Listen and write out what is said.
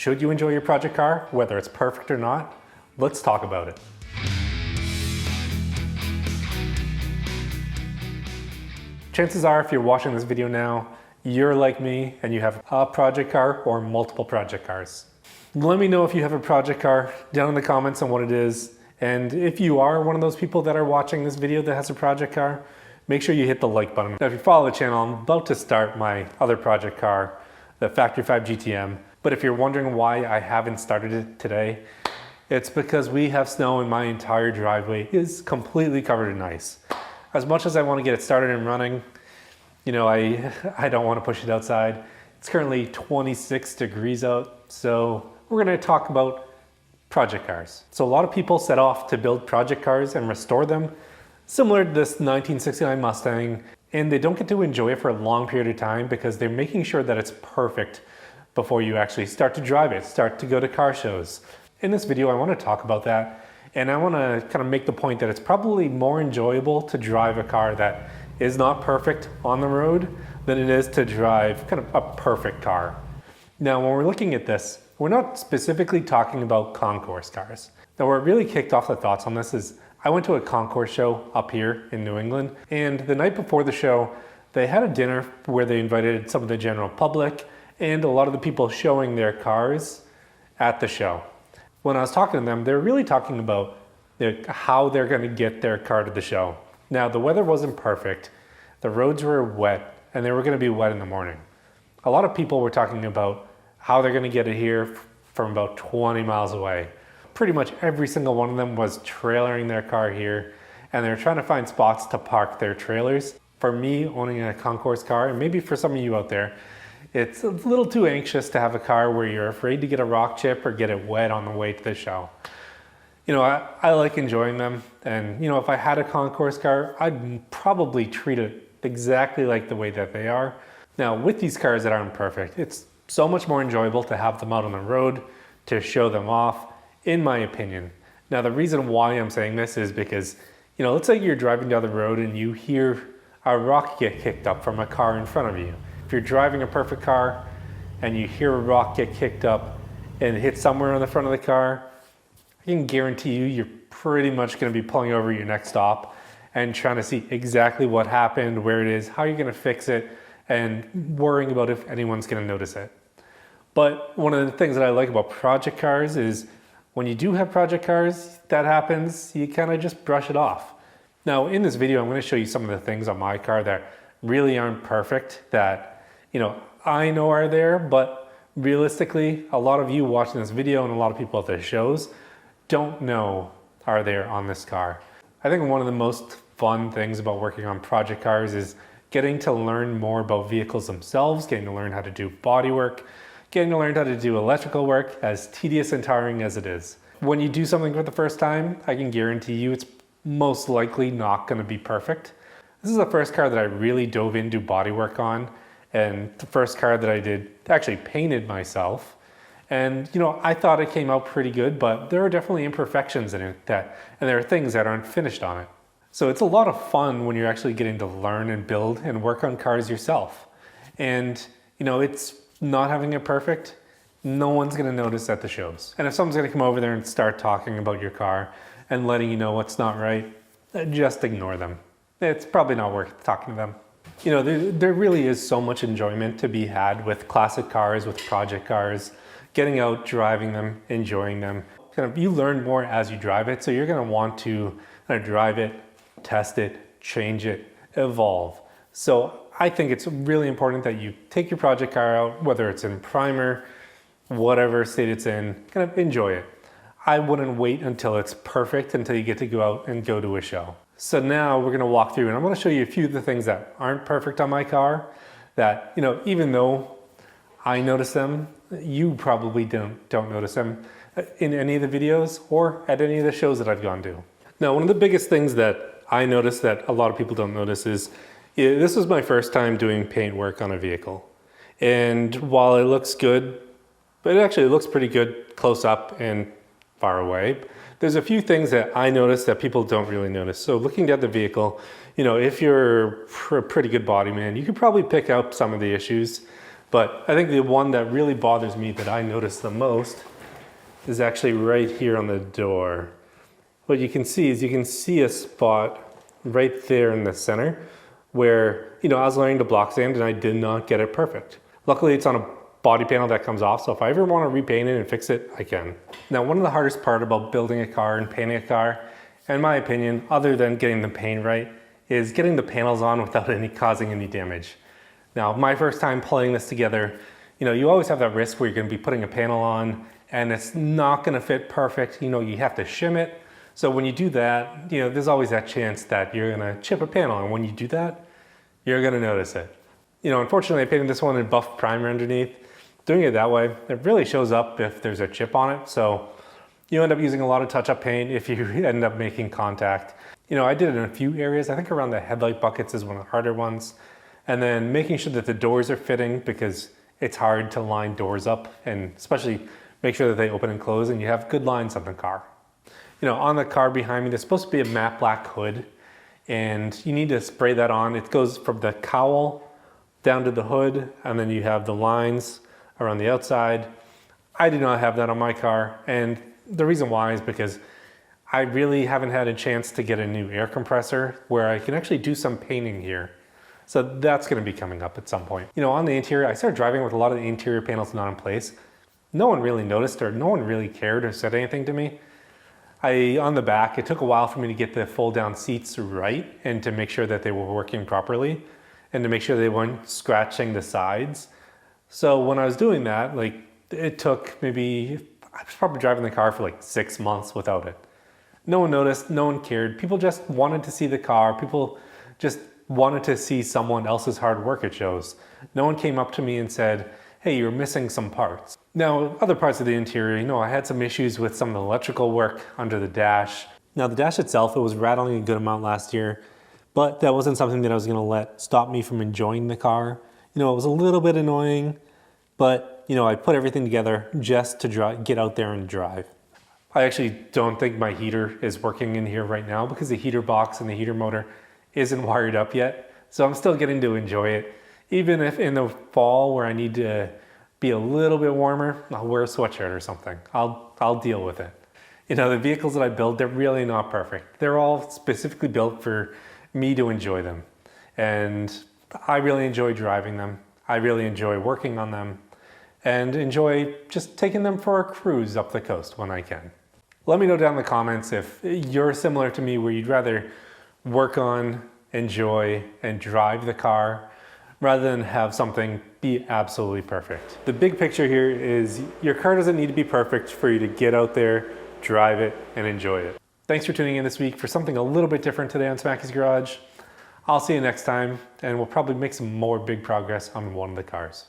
Should you enjoy your project car, whether it's perfect or not? Let's talk about it. Chances are, if you're watching this video now, you're like me and you have a project car or multiple project cars. Let me know if you have a project car down in the comments on what it is. And if you are one of those people that are watching this video that has a project car, make sure you hit the like button. Now, if you follow the channel, I'm about to start my other project car, the Factory 5 GTM. But if you're wondering why I haven't started it today, it's because we have snow and my entire driveway is completely covered in ice. As much as I want to get it started and running, you know, I don't want to push it outside. It's currently 26 degrees out, so we're going to talk about project cars. So a lot of people set off to build project cars and restore them, similar to this 1969 Mustang, and they don't get to enjoy it for a long period of time because they're making sure that it's perfect before you actually start to drive it, start to go to car shows. In this video, I want to talk about that. And I want to kind of make the point that it's probably more enjoyable to drive a car that is not perfect on the road than it is to drive kind of a perfect car. Now, when we're looking at this, we're not specifically talking about concourse cars. Now, what really kicked off the thoughts on this is I went to a concourse show up here in New England, and the night before the show, they had a dinner where they invited some of the general public and a lot of the people showing their cars at the show. When I was talking to them, they're really talking about how they're going to get their car to the show. Now, the weather wasn't perfect, the roads were wet, and they were going to be wet in the morning. A lot of people were talking about how they're going to get it here from about 20 miles away. Pretty much every single one of them was trailering their car here, and they're trying to find spots to park their trailers. For me, owning a concourse car, and maybe for some of you out there, it's a little too anxious to have a car where you're afraid to get a rock chip or get it wet on the way to the show. You know, I like enjoying them, and you know, if I had a concourse car, I'd probably treat it exactly like the way that they are. Now, with these cars that aren't perfect, it's so much more enjoyable to have them out on the road, to show them off, in my opinion. Now, the reason why I'm saying this is because, you know, let's say you're driving down the road and you hear a rock get kicked up from a car in front of you. If you're driving a perfect car and you hear a rock get kicked up and hit somewhere on the front of the car, I can guarantee you, you're pretty much going to be pulling over your next stop and trying to see exactly what happened, where it is, how you're going to fix it, and worrying about if anyone's going to notice it. But one of the things that I like about project cars is when you do have project cars, that happens, you kind of just brush it off. Now, in this video, I'm going to show you some of the things on my car that really aren't perfect, that, you know, I know are there, but realistically, a lot of you watching this video and a lot of people at the shows don't know are there on this car. I think one of the most fun things about working on project cars is getting to learn more about vehicles themselves, getting to learn how to do body work, getting to learn how to do electrical work, as tedious and tiring as it is. When you do something for the first time, I can guarantee you it's most likely not going to be perfect. This is the first car that I really dove into body work on, and the first car that I did actually painted myself. And you know, I thought it came out pretty good, but there are definitely imperfections in it and there are things that aren't finished on it. So it's a lot of fun when you're actually getting to learn and build and work on cars yourself. And you know, it's not having it perfect, no one's going to notice at the shows. And if someone's going to come over there and start talking about your car and letting you know what's not right, just ignore them. It's probably not worth talking to them. You know, there really is so much enjoyment to be had with classic cars, with project cars, getting out, driving them, enjoying them. Kind of, you learn more as you drive it, so you're going to want to kind of drive it, test it, change it, evolve. So I think it's really important that you take your project car out, whether it's in primer, whatever state it's in, kind of enjoy it. I wouldn't wait until it's perfect, until you get to go out and go to a show. So now we're going to walk through and I'm going to show you a few of the things that aren't perfect on my car that, you know, even though I notice them, you probably don't notice them in any of the videos or at any of the shows that I've gone to. Now, one of the biggest things that I noticed that a lot of people don't notice is this was my first time doing paint work on a vehicle. And while it looks good, but it actually looks pretty good close up and far away, there's a few things that I noticed that people don't really notice. So looking at the vehicle, you know, if you're a pretty good body man, you could probably pick up some of the issues But I think the one that really bothers me that I notice the most is actually right here on the door. What you can see is you can see a spot right there in the center where, I was learning to block sand and I did not get it perfect. Luckily, it's on a body panel that comes off, so if I ever want to repaint it and fix it, I can. Now, one of the hardest part about building a car and painting a car, in my opinion, other than getting the paint right, is getting the panels on without causing any damage. Now, my first time pulling this together, you always have that risk where you're going to be putting a panel on and it's not going to fit perfect. You have to shim it. So when you do that, there's always that chance that you're going to chip a panel, and when you do that, you're going to notice it. Unfortunately, I painted this one in buff primer underneath. Doing it that way, it really shows up if there's a chip on it. So you end up using a lot of touch-up paint if you end up making contact. I did it in a few areas. I think around the headlight buckets is one of the harder ones. And then making sure that the doors are fitting, because it's hard to line doors up, and especially make sure that they open and close and you have good lines on the car. On the car behind me, there's supposed to be a matte black hood, and you need to spray that on. It goes from the cowl down to the hood, and then you have the lines around the outside. I do not have that on my car, and the reason why is because I really haven't had a chance to get a new air compressor where I can actually do some painting here. So that's going to be coming up at some point. On the interior, I started driving with a lot of the interior panels not in place. No one really noticed, or no one really cared or said anything to me. On the back, it took a while for me to get the fold down seats right and to make sure that they were working properly and to make sure they weren't scratching the sides. So when I was doing that, it took I was probably driving the car for 6 months without it. No one noticed, no one cared. People just wanted to see the car. People just wanted to see someone else's hard work, it shows. No one came up to me and said, hey, you're missing some parts. Now, other parts of the interior, I had some issues with some of the electrical work under the dash. Now, the dash itself, it was rattling a good amount last year, but that wasn't something that I was gonna let stop me from enjoying the car. It was a little bit annoying, but I put everything together just to get out there and drive. I actually don't think my heater is working in here right now because the heater box and the heater motor isn't wired up yet. So I'm still getting to enjoy it. Even if in the fall where I need to be a little bit warmer, I'll wear a sweatshirt or something. I'll deal with it. The vehicles that I build, they're really not perfect. They're all specifically built for me to enjoy them. And I really enjoy driving them. I really enjoy working on them and enjoy just taking them for a cruise up the coast when I can. Let me know down in the comments if you're similar to me where you'd rather work on, enjoy, and drive the car rather than have something be absolutely perfect. The big picture here is your car doesn't need to be perfect for you to get out there, drive it, and enjoy it. Thanks for tuning in this week for something a little bit different today on Smacky's Garage. I'll see you next time, and we'll probably make some more big progress on one of the cars.